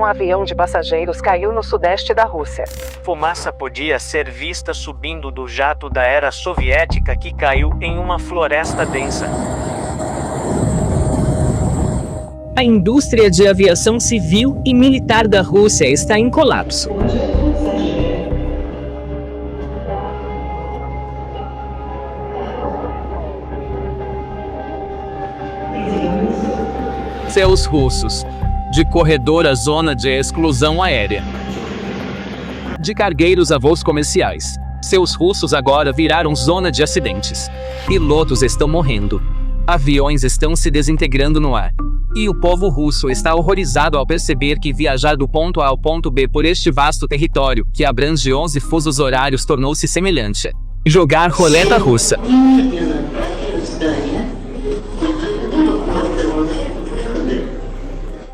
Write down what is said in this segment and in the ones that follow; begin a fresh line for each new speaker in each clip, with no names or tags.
Um avião de passageiros caiu no sudeste da Rússia.
Fumaça podia ser vista subindo do jato da era soviética que caiu em uma floresta densa.
A indústria de aviação civil e militar da Rússia está em colapso.
Céus russos. De corredor à zona de exclusão aérea. De cargueiros a voos comerciais. Céus russos agora viraram zona de acidentes. Pilotos estão morrendo. Aviões estão se desintegrando no ar. E o povo russo está horrorizado ao perceber que viajar do ponto A ao ponto B por este vasto território, que abrange 11 fusos horários, tornou-se semelhante a jogar roleta russa.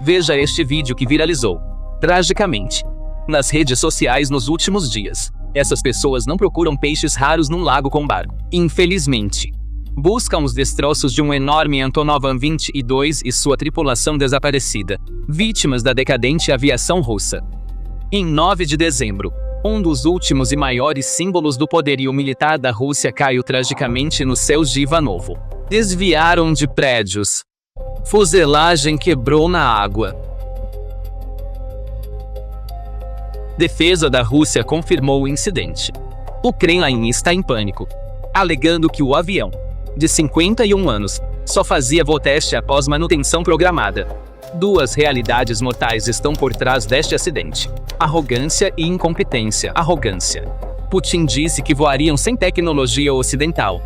Veja este vídeo que viralizou, tragicamente, nas redes sociais nos últimos dias. Essas pessoas não procuram peixes raros num lago com barco. Infelizmente, buscam os destroços de um enorme Antonov An-22 e sua tripulação desaparecida, vítimas da decadente aviação russa. Em 9 de dezembro, um dos últimos e maiores símbolos do poderio militar da Rússia caiu tragicamente nos céus de Ivanovo. Desviaram de prédios. Fuselagem quebrou na água. Defesa da Rússia confirmou o incidente. O Kremlin está em pânico, alegando que o avião, de 51 anos, só fazia voo teste após manutenção programada. Duas realidades mortais estão por trás deste acidente: arrogância e incompetência. Arrogância. Putin disse que voariam sem tecnologia ocidental.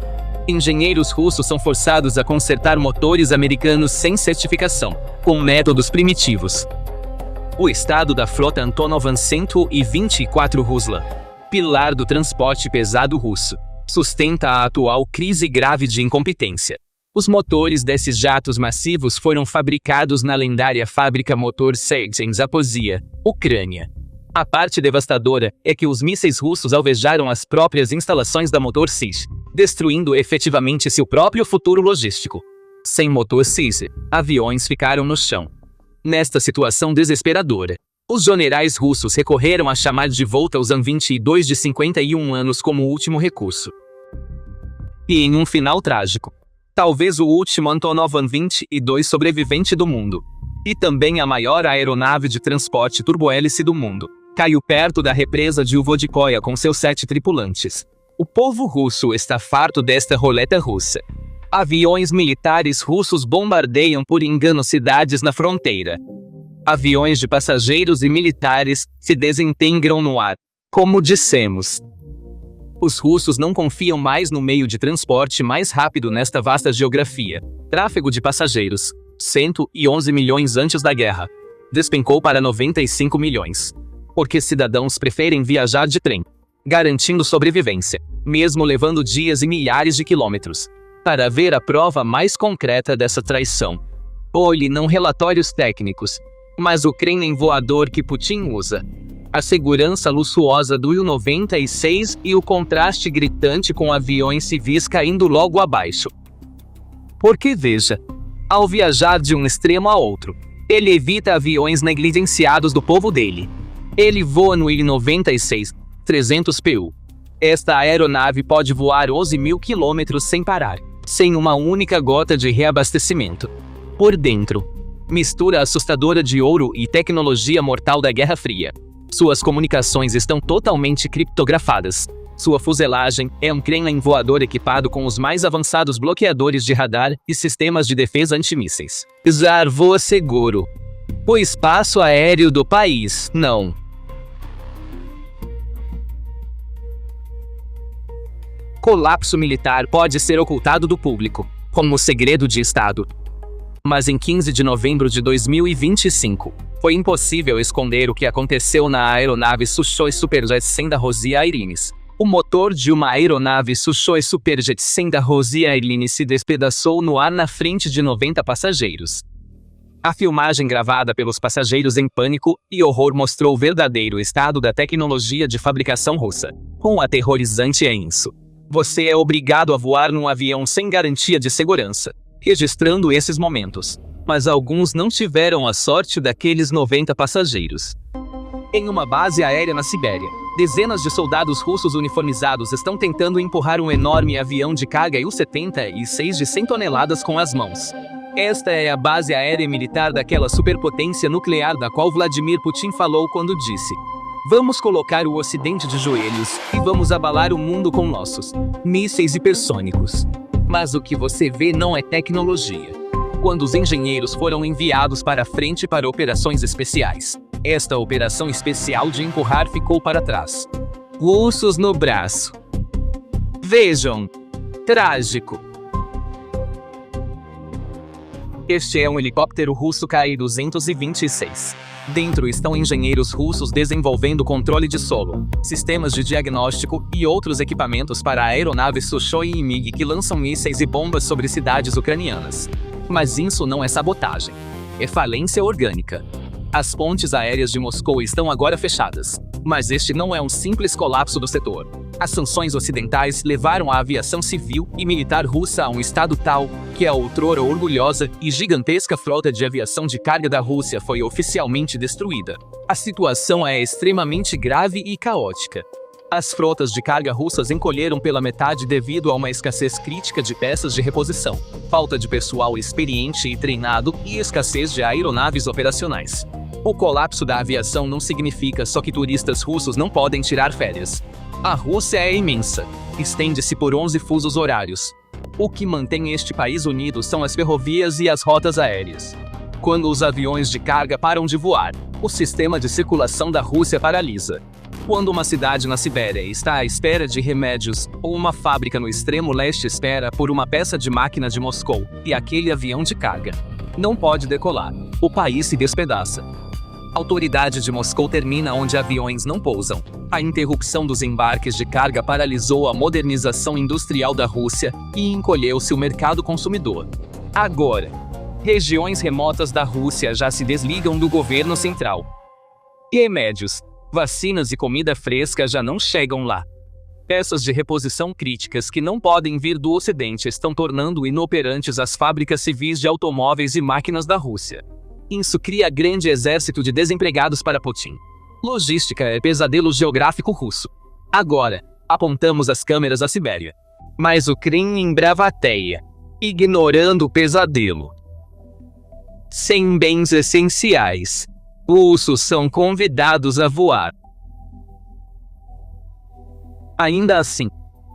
Engenheiros russos são forçados a consertar motores americanos sem certificação, com métodos primitivos. O estado da frota Antonov An-124 Rusla, pilar do transporte pesado russo, sustenta a atual crise grave de incompetência. Os motores desses jatos massivos foram fabricados na lendária fábrica Motor Seig em Zaporizhia, Ucrânia. A parte devastadora é que os mísseis russos alvejaram as próprias instalações da Motor Sig, destruindo efetivamente seu próprio futuro logístico. Sem Motor Sig, aviões ficaram no chão. Nesta situação desesperadora, os generais russos recorreram a chamar de volta os An-22 de 51 anos como último recurso. E em um final trágico, talvez o último Antonov An-22 sobrevivente do mundo, e também a maior aeronave de transporte turbohélice do mundo, caiu perto da represa de Uvodikoia com seus 7 tripulantes. O povo russo está farto desta roleta russa. Aviões militares russos bombardeiam por engano cidades na fronteira. Aviões de passageiros e militares se desintegram no ar. Como dissemos, os russos não confiam mais no meio de transporte mais rápido nesta vasta geografia. Tráfego de passageiros, 111 milhões antes da guerra, despencou para 95 milhões. Porque cidadãos preferem viajar de trem, garantindo sobrevivência, mesmo levando dias e milhares de quilômetros. Para ver a prova mais concreta dessa traição, olhe não relatórios técnicos, mas o Kremlin voador que Putin usa. A segurança luxuosa do Il-96 e o contraste gritante com aviões civis caindo logo abaixo. Porque veja, ao viajar de um extremo a outro, ele evita aviões negligenciados do povo dele. Ele voa no Il-96, 300 PU. Esta aeronave pode voar 11 mil quilômetros sem parar, sem uma única gota de reabastecimento. Por dentro, mistura assustadora de ouro e tecnologia mortal da Guerra Fria. Suas comunicações estão totalmente criptografadas. Sua fuselagem é um Kremlin voador equipado com os mais avançados bloqueadores de radar e sistemas de defesa antimísseis. Czar voa seguro. O espaço aéreo do país, não. Colapso militar pode ser ocultado do público, como segredo de Estado. Mas em 15 de novembro de 2025, foi impossível esconder o que aconteceu na aeronave Sukhoi Superjet 100 da Rosia Airlines. O motor de uma aeronave Sukhoi Superjet 100 da Rosia Airlines se despedaçou no ar na frente de 90 passageiros. A filmagem gravada pelos passageiros em pânico e horror mostrou o verdadeiro estado da tecnologia de fabricação russa. Um aterrorizante é isso. Você é obrigado a voar num avião sem garantia de segurança, registrando esses momentos. Mas alguns não tiveram a sorte daqueles 90 passageiros. Em uma base aérea na Sibéria, dezenas de soldados russos uniformizados estão tentando empurrar um enorme avião de carga Il-76 de 100 toneladas com as mãos. Esta é a base aérea militar daquela superpotência nuclear da qual Vladimir Putin falou quando disse: "Vamos colocar o Ocidente de joelhos e vamos abalar o mundo com nossos mísseis hipersônicos." Mas o que você vê não é tecnologia. Quando os engenheiros foram enviados para a frente para operações especiais, esta operação especial de empurrar ficou para trás. Russos no braço. Vejam. Trágico. Este é um helicóptero russo Ki-226. Dentro estão engenheiros russos desenvolvendo controle de solo, sistemas de diagnóstico e outros equipamentos para aeronaves Sukhoi e MiG que lançam mísseis e bombas sobre cidades ucranianas. Mas isso não é sabotagem. É falência orgânica. As pontes aéreas de Moscou estão agora fechadas. Mas este não é um simples colapso do setor. As sanções ocidentais levaram a aviação civil e militar russa a um estado tal que a outrora orgulhosa e gigantesca frota de aviação de carga da Rússia foi oficialmente destruída. A situação é extremamente grave e caótica. As frotas de carga russas encolheram pela metade devido a uma escassez crítica de peças de reposição, falta de pessoal experiente e treinado e escassez de aeronaves operacionais. O colapso da aviação não significa só que turistas russos não podem tirar férias. A Rússia é imensa, estende-se por 11 fusos horários. O que mantém este país unido são as ferrovias e as rotas aéreas. Quando os aviões de carga param de voar, o sistema de circulação da Rússia paralisa. Quando uma cidade na Sibéria está à espera de remédios, ou uma fábrica no extremo leste espera por uma peça de máquina de Moscou, e aquele avião de carga não pode decolar, o país se despedaça. A autoridade de Moscou termina onde aviões não pousam. A interrupção dos embarques de carga paralisou a modernização industrial da Rússia e encolheu-se o mercado consumidor. Agora, regiões remotas da Rússia já se desligam do governo central. Remédios, vacinas e comida fresca já não chegam lá. Peças de reposição críticas que não podem vir do Ocidente estão tornando inoperantes as fábricas civis de automóveis e máquinas da Rússia. Isso cria grande exército de desempregados para Putin. Logística é pesadelo geográfico russo. Agora, apontamos as câmeras à Sibéria. Mas o Kremlin bravateia, ignorando o pesadelo. Sem bens essenciais, russos são convidados a voar. Ainda assim,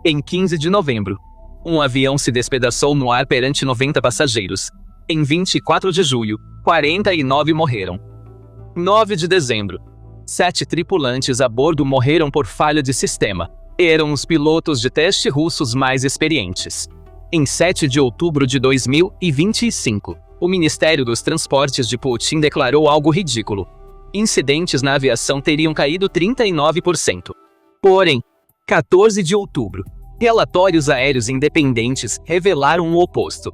em 15 de novembro, um avião se despedaçou no ar perante 90 passageiros. Em 24 de julho, 49 morreram. 9 de dezembro, 7 tripulantes a bordo morreram por falha de sistema. Eram os pilotos de teste russos mais experientes. Em 7 de outubro de 2025, o Ministério dos Transportes de Putin declarou algo ridículo. Incidentes na aviação teriam caído 39%. Porém, 14 de outubro, relatórios aéreos independentes revelaram o oposto.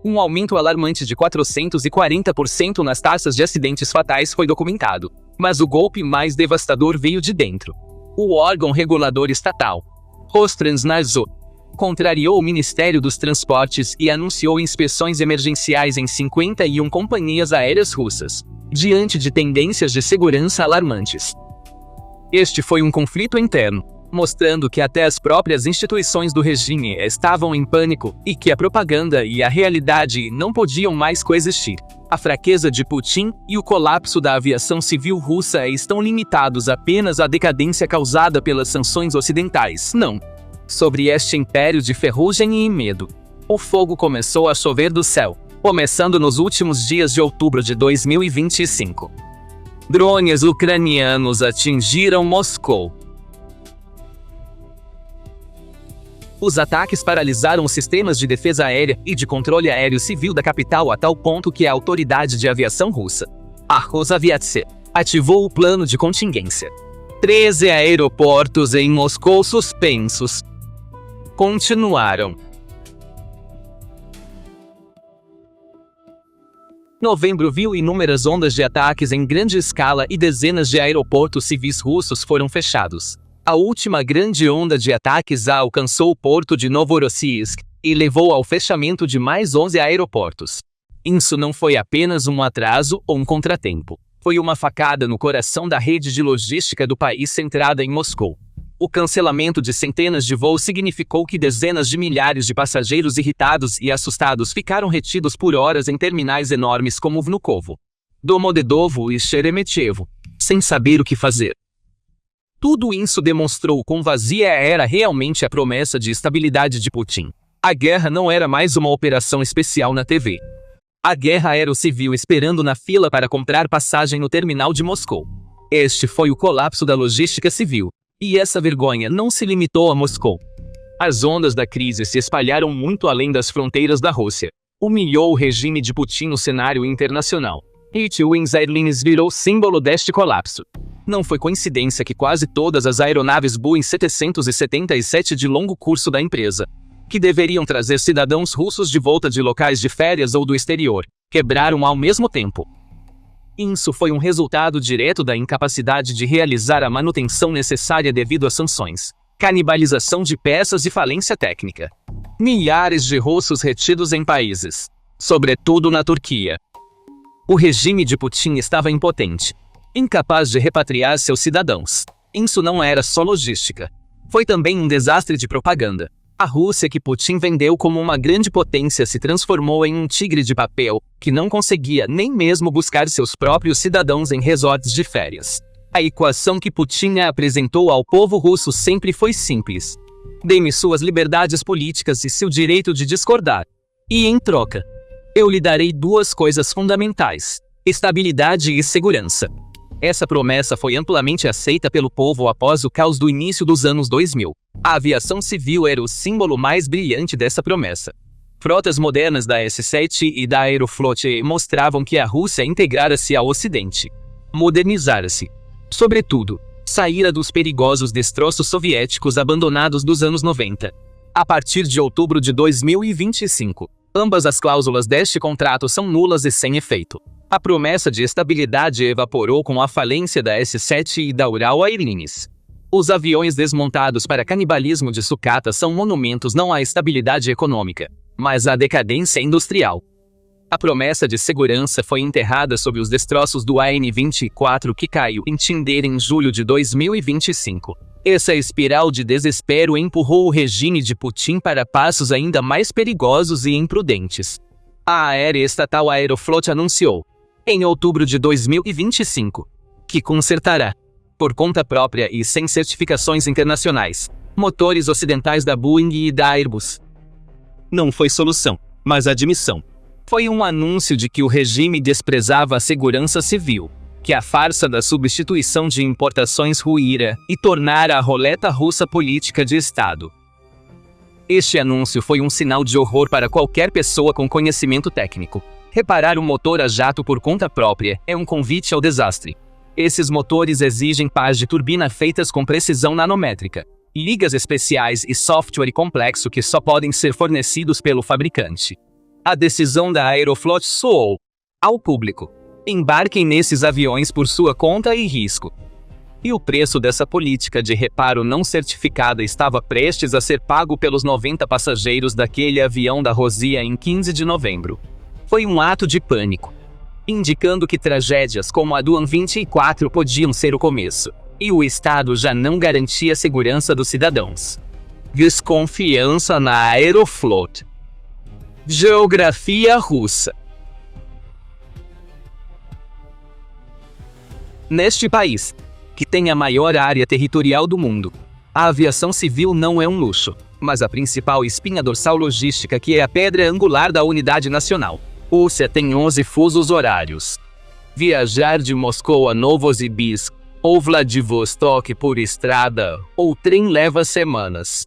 Um aumento alarmante de 440% nas taxas de acidentes fatais foi documentado. Mas o golpe mais devastador veio de dentro. O órgão regulador estatal, Rostransnadzor, contrariou o Ministério dos Transportes e anunciou inspeções emergenciais em 51 companhias aéreas russas, diante de tendências de segurança alarmantes. Este foi um conflito interno, mostrando que até as próprias instituições do regime estavam em pânico e que a propaganda e a realidade não podiam mais coexistir. A fraqueza de Putin e o colapso da aviação civil russa estão limitados apenas à decadência causada pelas sanções ocidentais. Não. Sobre este império de ferrugem e medo, o fogo começou a chover do céu, começando nos últimos dias de outubro de 2025. Drones ucranianos atingiram Moscou. Os ataques paralisaram os sistemas de defesa aérea e de controle aéreo civil da capital a tal ponto que a autoridade de aviação russa, a Rosaviatsia, ativou o plano de contingência. 13 aeroportos em Moscou suspensos continuaram. Novembro viu inúmeras ondas de ataques em grande escala e dezenas de aeroportos civis russos foram fechados. A última grande onda de ataques alcançou o porto de Novorossiysk e levou ao fechamento de mais 11 aeroportos. Isso não foi apenas um atraso ou um contratempo. Foi uma facada no coração da rede de logística do país centrada em Moscou. O cancelamento de centenas de voos significou que dezenas de milhares de passageiros irritados e assustados ficaram retidos por horas em terminais enormes como Vnukovo, Domodedovo e Sheremetyevo, sem saber o que fazer. Tudo isso demonstrou quão vazia era realmente a promessa de estabilidade de Putin. A guerra não era mais uma operação especial na TV. A guerra era o civil esperando na fila para comprar passagem no terminal de Moscou. Este foi o colapso da logística civil. E essa vergonha não se limitou a Moscou. As ondas da crise se espalharam muito além das fronteiras da Rússia. Humilhou o regime de Putin no cenário internacional. E Twins Airlines virou símbolo deste colapso. Não foi coincidência que quase todas as aeronaves Boeing 777 de longo curso da empresa, que deveriam trazer cidadãos russos de volta de locais de férias ou do exterior, quebraram ao mesmo tempo. Isso foi um resultado direto da incapacidade de realizar a manutenção necessária devido às sanções, canibalização de peças e falência técnica. Milhares de russos retidos em países, sobretudo na Turquia. O regime de Putin estava impotente, incapaz de repatriar seus cidadãos. Isso não era só logística. Foi também um desastre de propaganda. A Rússia que Putin vendeu como uma grande potência se transformou em um tigre de papel, que não conseguia nem mesmo buscar seus próprios cidadãos em resorts de férias. A equação que Putin apresentou ao povo russo sempre foi simples. Dê-me suas liberdades políticas e seu direito de discordar. E em troca, eu lhe darei duas coisas fundamentais: estabilidade e segurança. Essa promessa foi amplamente aceita pelo povo após o caos do início dos anos 2000. A aviação civil era o símbolo mais brilhante dessa promessa. Frotas modernas da S-7 e da Aeroflot mostravam que a Rússia integrara-se ao Ocidente. Modernizara-se. Sobretudo, saíra dos perigosos destroços soviéticos abandonados dos anos 90. A partir de outubro de 2025, ambas as cláusulas deste contrato são nulas e sem efeito. A promessa de estabilidade evaporou com a falência da S-7 e da Ural Airlines. Os aviões desmontados para canibalismo de sucata são monumentos não à estabilidade econômica, mas à decadência industrial. A promessa de segurança foi enterrada sob os destroços do AN-24 que caiu em Tinder em julho de 2025. Essa espiral de desespero empurrou o regime de Putin para passos ainda mais perigosos e imprudentes. A aeroestatal Aeroflot anunciou, em outubro de 2025, que consertará, por conta própria e sem certificações internacionais, motores ocidentais da Boeing e da Airbus. Não foi solução, mas admissão. Foi um anúncio de que o regime desprezava a segurança civil, que a farsa da substituição de importações ruíra e tornara a roleta russa política de Estado. Este anúncio foi um sinal de horror para qualquer pessoa com conhecimento técnico. Reparar um motor a jato por conta própria é um convite ao desastre. Esses motores exigem pás de turbina feitas com precisão nanométrica, ligas especiais e software complexo que só podem ser fornecidos pelo fabricante. A decisão da Aeroflot soou ao público: embarquem nesses aviões por sua conta e risco. E o preço dessa política de reparo não certificada estava prestes a ser pago pelos 90 passageiros daquele avião da Rosia em 15 de novembro. Foi um ato de pânico, indicando que tragédias como a do AN-24 podiam ser o começo, e o Estado já não garantia a segurança dos cidadãos. Desconfiança na Aeroflot. Geografia russa. Neste país, que tem a maior área territorial do mundo, a aviação civil não é um luxo, mas a principal espinha dorsal logística que é a pedra angular da unidade nacional. Rússia tem 11 fusos horários. Viajar de Moscou a Novosibirsk ou Vladivostok por estrada ou trem leva semanas.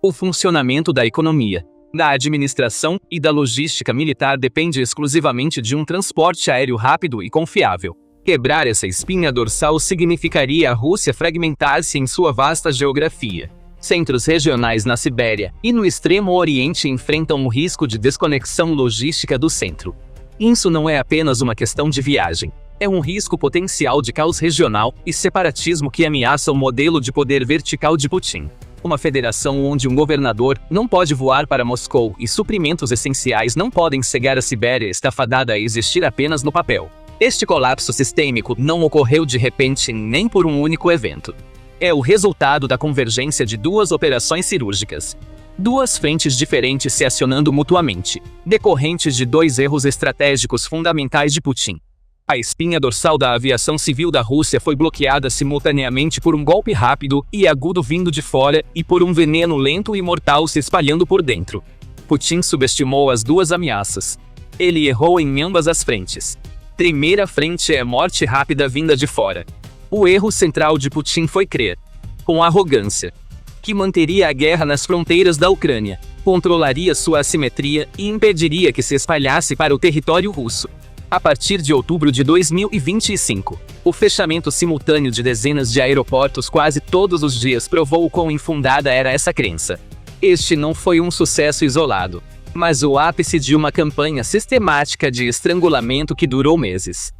O funcionamento da economia, da administração e da logística militar depende exclusivamente de um transporte aéreo rápido e confiável. Quebrar essa espinha dorsal significaria a Rússia fragmentar-se em sua vasta geografia. Centros regionais na Sibéria e no Extremo Oriente enfrentam o risco de desconexão logística do centro. Isso não é apenas uma questão de viagem. É um risco potencial de caos regional e separatismo que ameaça o modelo de poder vertical de Putin. Uma federação onde um governador não pode voar para Moscou e suprimentos essenciais não podem chegar à Sibéria está fadada a existir apenas no papel. Este colapso sistêmico não ocorreu de repente nem por um único evento. É o resultado da convergência de duas operações cirúrgicas. Duas frentes diferentes se acionando mutuamente, decorrentes de dois erros estratégicos fundamentais de Putin. A espinha dorsal da aviação civil da Rússia foi bloqueada simultaneamente por um golpe rápido e agudo vindo de fora e por um veneno lento e mortal se espalhando por dentro. Putin subestimou as duas ameaças. Ele errou em ambas as frentes. Primeira frente é morte rápida vinda de fora. O erro central de Putin foi crer, com arrogância, que manteria a guerra nas fronteiras da Ucrânia, controlaria sua assimetria e impediria que se espalhasse para o território russo. A partir de outubro de 2025, o fechamento simultâneo de dezenas de aeroportos quase todos os dias provou o quão infundada era essa crença. Este não foi um sucesso isolado, mas o ápice de uma campanha sistemática de estrangulamento que durou meses.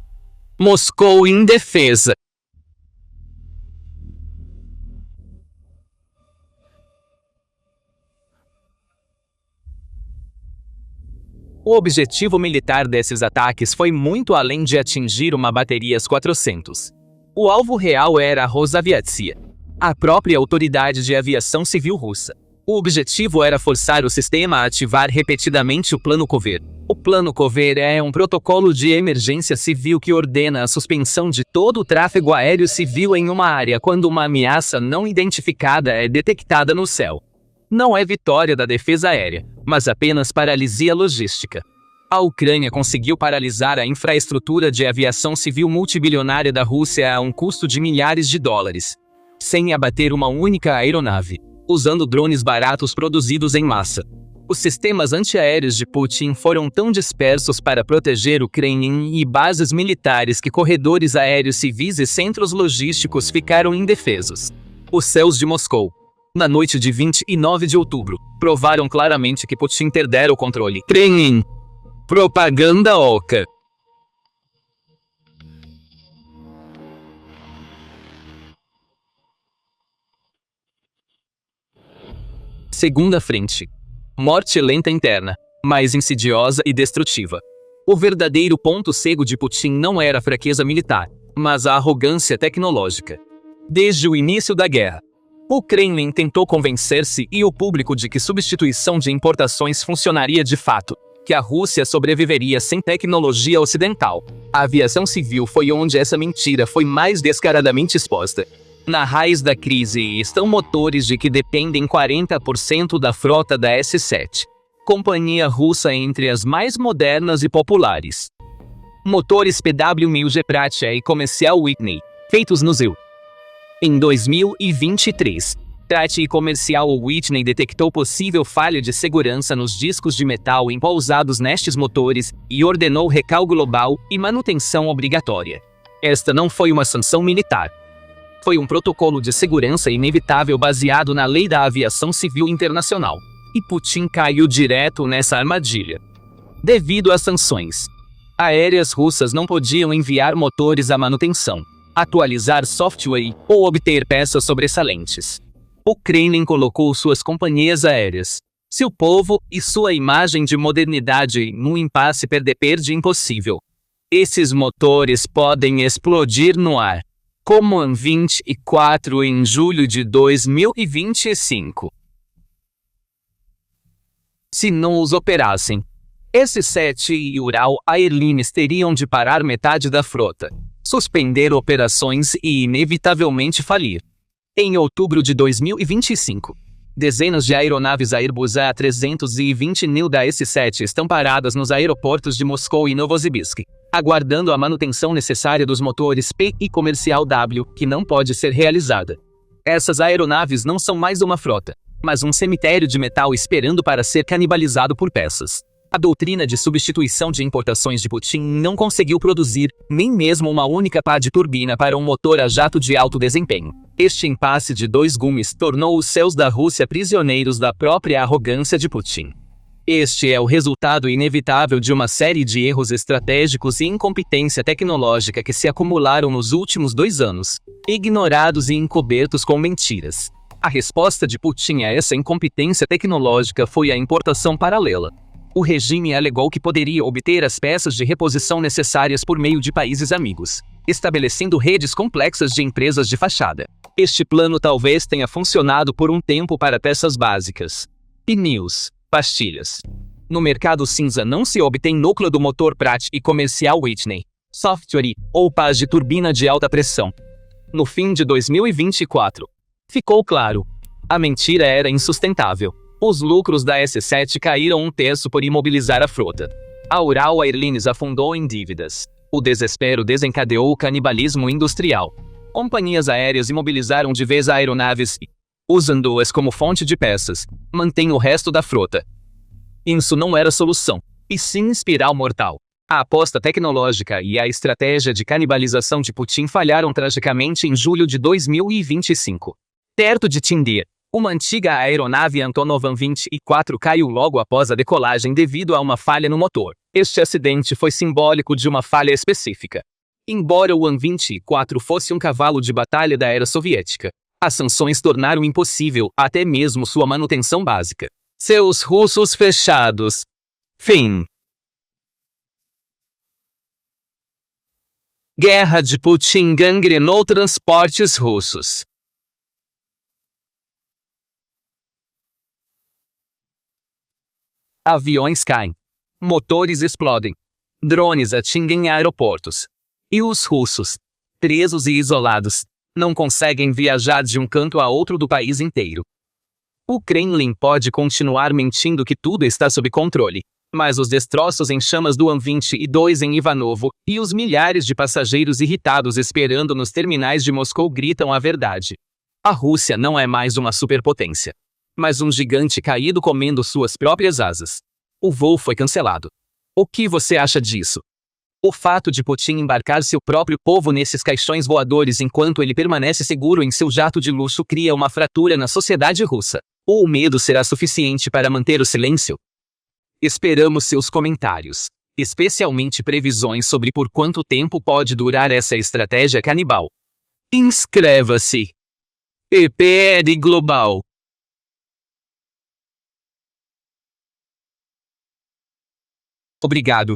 Moscou indefesa. O objetivo militar desses ataques foi muito além de atingir uma bateria S-400. O alvo real era a Rosaviatsia, a própria autoridade de aviação civil russa. O objetivo era forçar o sistema a ativar repetidamente o Plano Cover. O Plano Cover é um protocolo de emergência civil que ordena a suspensão de todo o tráfego aéreo civil em uma área quando uma ameaça não identificada é detectada no céu. Não é vitória da defesa aérea, mas apenas paralisia logística. A Ucrânia conseguiu paralisar a infraestrutura de aviação civil multibilionária da Rússia a um custo de milhares de dólares, sem abater uma única aeronave, usando drones baratos produzidos em massa. Os sistemas antiaéreos de Putin foram tão dispersos para proteger o Kremlin e bases militares que corredores aéreos civis e centros logísticos ficaram indefesos. Os céus de Moscou, na noite de 29 de outubro, provaram claramente que Putin perdera o controle. Kremlin. Propaganda oca. Segunda frente. Morte lenta interna, mais insidiosa e destrutiva. O verdadeiro ponto cego de Putin não era a fraqueza militar, mas a arrogância tecnológica. Desde o início da guerra, o Kremlin tentou convencer-se e o público de que substituição de importações funcionaria de fato, que a Rússia sobreviveria sem tecnologia ocidental. A aviação civil foi onde essa mentira foi mais descaradamente exposta. Na raiz da crise estão motores de que dependem 40% da frota da S-7, companhia russa entre as mais modernas e populares. Motores PW1000 G-Pratia e comercial Whitney, feitos no ZEU. Em 2023, Pratt e comercial Whitney detectou possível falha de segurança nos discos de metal empousados nestes motores e ordenou recall global e manutenção obrigatória. Esta não foi uma sanção militar. Foi um protocolo de segurança inevitável baseado na lei da aviação civil internacional. E Putin caiu direto nessa armadilha. Devido às sanções aéreas russas não podiam enviar motores à manutenção, atualizar software ou obter peças sobressalentes. O Kremlin colocou suas companhias aéreas, seu povo e sua imagem de modernidade em um impasse perde impossível. Esses motores podem explodir no ar, como em 24 em julho de 2025. Se não os operassem, S-7 e Ural Airlines teriam de parar metade da frota, suspender operações e inevitavelmente falir. Em outubro de 2025, dezenas de aeronaves Airbus A320neo da S-7 estão paradas nos aeroportos de Moscou e Novosibirsk, aguardando a manutenção necessária dos motores P e comercial W, que não pode ser realizada. Essas aeronaves não são mais uma frota, mas um cemitério de metal esperando para ser canibalizado por peças. A doutrina de substituição de importações de Putin não conseguiu produzir nem mesmo uma única pá de turbina para um motor a jato de alto desempenho. Este impasse de dois gumes tornou os céus da Rússia prisioneiros da própria arrogância de Putin. Este é o resultado inevitável de uma série de erros estratégicos e incompetência tecnológica que se acumularam nos últimos 2 anos, ignorados e encobertos com mentiras. A resposta de Putin a essa incompetência tecnológica foi a importação paralela. O regime alegou que poderia obter as peças de reposição necessárias por meio de países amigos, estabelecendo redes complexas de empresas de fachada. Este plano talvez tenha funcionado por um tempo para peças básicas. Pneus, pastilhas. No mercado cinza não se obtém núcleo do motor Pratt e comercial Whitney, software ou pás de turbina de alta pressão. No fim de 2024, ficou claro. A mentira era insustentável. Os lucros da S7 caíram 1/3 por imobilizar a frota. A Ural Airlines afundou em dívidas. O desespero desencadeou o canibalismo industrial. Companhias aéreas imobilizaram de vez aeronaves e, usando-as como fonte de peças, mantém o resto da frota. Isso não era solução, e sim espiral mortal. A aposta tecnológica e a estratégia de canibalização de Putin falharam tragicamente em julho de 2025. Perto de Tindir, uma antiga aeronave Antonov An-24 caiu logo após a decolagem devido a uma falha no motor. Este acidente foi simbólico de uma falha específica. Embora o An-24 fosse um cavalo de batalha da era soviética, as sanções tornaram impossível até mesmo sua manutenção básica. Seus russos fechados. Fim. Guerra de Putin gangrenou transportes russos. Aviões caem. Motores explodem. Drones atingem aeroportos. E os russos, presos e isolados, não conseguem viajar de um canto a outro do país inteiro. O Kremlin pode continuar mentindo que tudo está sob controle, mas os destroços em chamas do An-22 em Ivanovo e os milhares de passageiros irritados esperando nos terminais de Moscou gritam a verdade. A Rússia não é mais uma superpotência, mas um gigante caído comendo suas próprias asas. O voo foi cancelado. O que você acha disso? O fato de Putin embarcar seu próprio povo nesses caixões voadores enquanto ele permanece seguro em seu jato de luxo cria uma fratura na sociedade russa. Ou o medo será suficiente para manter o silêncio? Esperamos seus comentários, especialmente previsões sobre por quanto tempo pode durar essa estratégia canibal. Inscreva-se. EPR Global. Obrigado.